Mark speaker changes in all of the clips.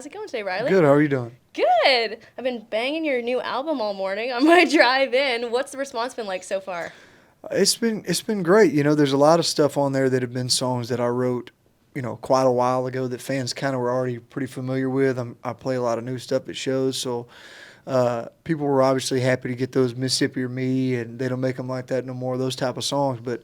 Speaker 1: How's it going today, Riley?
Speaker 2: Good. How are you doing?
Speaker 1: Good. I've been banging your new album all morning on my drive in. What's the response been like so far?
Speaker 2: It's been great. There's a lot of stuff on there that have been songs that I wrote, quite a while ago that fans kind of were already pretty familiar with. I play a lot of new stuff at shows, so people were obviously happy to get those Mississippi or Me, and they don't make them like that no more. Those type of songs, but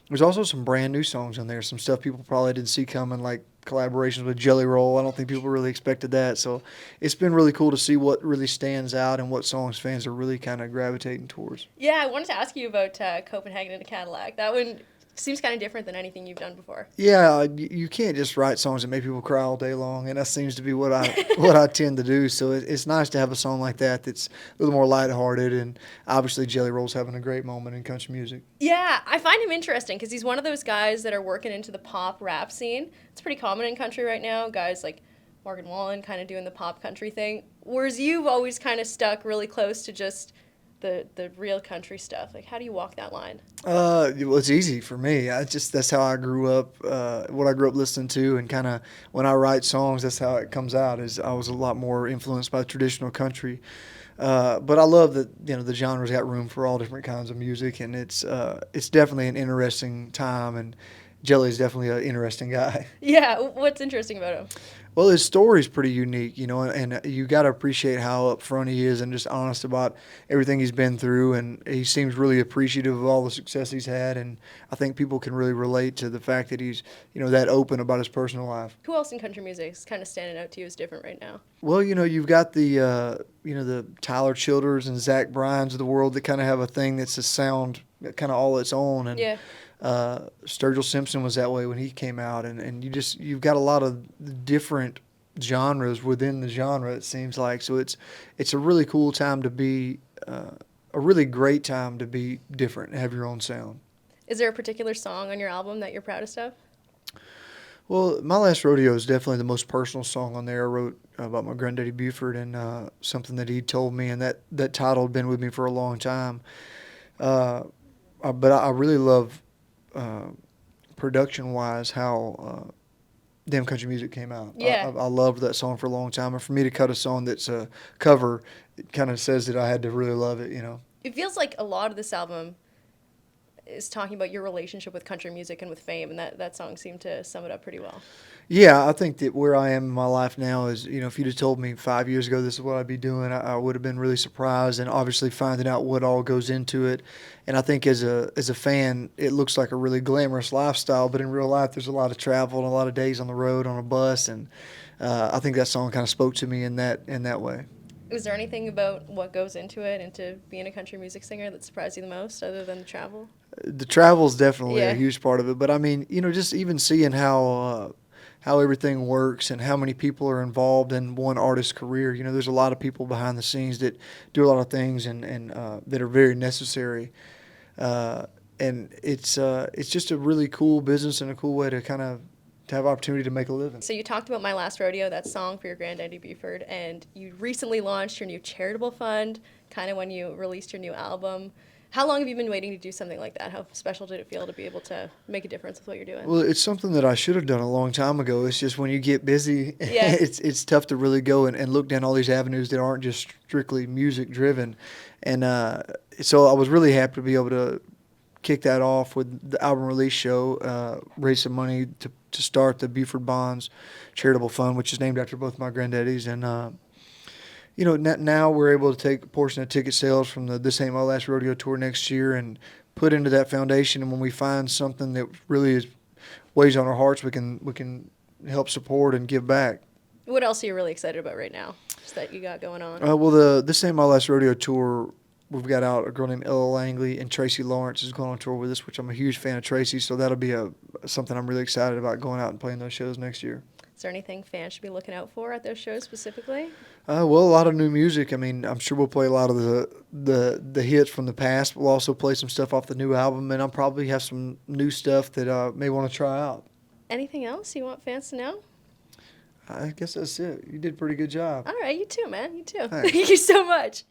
Speaker 2: there's also some brand new songs on there. Some stuff people probably didn't see coming, like collaborations with Jelly Roll. I don't think people really expected that. So it's been really cool to see what really stands out and what songs fans are really kind of gravitating towards.
Speaker 1: Yeah, I wanted to ask you about Copenhagen Cadillac. That one seems kind of different than anything you've done before.
Speaker 2: Yeah, you can't just write songs that make people cry all day long, and that seems to be what I tend to do. So it's nice to have a song like that that's a little more lighthearted, and obviously Jelly Roll's having a great moment in country music.
Speaker 1: Yeah, I find him interesting because he's one of those guys that are working into the pop rap scene. It's pretty common in country right now. Guys like Morgan Wallen kind of doing the pop country thing, whereas you've always kind of stuck really close to just the real country stuff. Like, how do you walk that line?
Speaker 2: Well, it's easy for me. That's how I grew up. What I grew up listening to, and kind of when I write songs, that's how it comes out. Is I was a lot more influenced by traditional country, but I love that the genre's got room for all different kinds of music, and it's definitely an interesting time. And Jelly's definitely an interesting guy.
Speaker 1: Yeah, what's interesting about him?
Speaker 2: Well, his story's pretty unique, and you got to appreciate how upfront he is and just honest about everything he's been through. And he seems really appreciative of all the success he's had. And I think people can really relate to the fact that he's, that open about his personal life.
Speaker 1: Who else in country music is kind of standing out to you as different right now?
Speaker 2: Well, you've got the Tyler Childers and Zach Bryans of the world that kind of have a thing that's a sound kind of all its own. And
Speaker 1: Yeah.
Speaker 2: Sturgill Simpson was that way when he came out, and you've got a lot of different genres within the genre, it seems like. So it's a really cool time to be a really great time to be different and have your own sound.
Speaker 1: Is there a particular song on your album that you're proudest of?
Speaker 2: Well, My Last Rodeo is definitely the most personal song on there. I wrote about my granddaddy Buford, and something that he told me, and that title had been with me for a long time. But I really love production-wise how Damn Country Music came out.
Speaker 1: Yeah.
Speaker 2: I loved that song for a long time, and for me to cut a song that's a cover, it kind of says that I had to really love it.
Speaker 1: It feels like a lot of this album is talking about your relationship with country music and with fame, and that song seemed to sum it up pretty well.
Speaker 2: Yeah, I think that where I am in my life now is, if you'd have told me 5 years ago this is what I'd be doing, I would have been really surprised, and obviously finding out what all goes into it. And I think as a fan, it looks like a really glamorous lifestyle, but in real life, there's a lot of travel and a lot of days on the road on a bus, and I think that song kind of spoke to me in that way.
Speaker 1: Was there anything about what goes into it, into being a country music singer, that surprised you the most, other than the travel?
Speaker 2: The travel is definitely
Speaker 1: Yeah.
Speaker 2: a huge part of it, but I mean, just even seeing how everything works and how many people are involved in one artist's career. There's a lot of people behind the scenes that do a lot of things and that are very necessary. And it's just a really cool business and a cool way to kind of to have opportunity to make a living.
Speaker 1: So you talked about My Last Rodeo, that song for your granddaddy Buford, and you recently launched your new charitable fund, kind of when you released your new album. How long have you been waiting to do something like that? How special did it feel to be able to make a difference with what you're doing?
Speaker 2: Well, it's something that I should have done a long time ago. It's just when you get busy,
Speaker 1: Yeah.
Speaker 2: it's tough to really go and look down all these avenues that aren't just strictly music driven. And so I was really happy to be able to kick that off with the album release show, raise some money to start the Buford Bonds Charitable Fund, which is named after both my granddaddies. And now we're able to take a portion of ticket sales from the This Ain't My Last Rodeo tour next year and put into that foundation. And when we find something that really weighs on our hearts, we can help support and give back.
Speaker 1: What else are you really excited about right now, just that you got going on?
Speaker 2: Well, the This Ain't My Last Rodeo tour, we've got out a girl named Ella Langley, and Tracy Lawrence is going on tour with us, which I'm a huge fan of Tracy. So that'll be something I'm really excited about, going out and playing those shows next year.
Speaker 1: Is there anything fans should be looking out for at those shows specifically?
Speaker 2: Well, a lot of new music. I mean, I'm sure we'll play a lot of the hits from the past. We'll also play some stuff off the new album, and I'll probably have some new stuff that I may want to try out.
Speaker 1: Anything else you want fans to know?
Speaker 2: I guess that's it. You did a pretty good job.
Speaker 1: All right, you too, man. You too.
Speaker 2: Thanks.
Speaker 1: Thank you so much.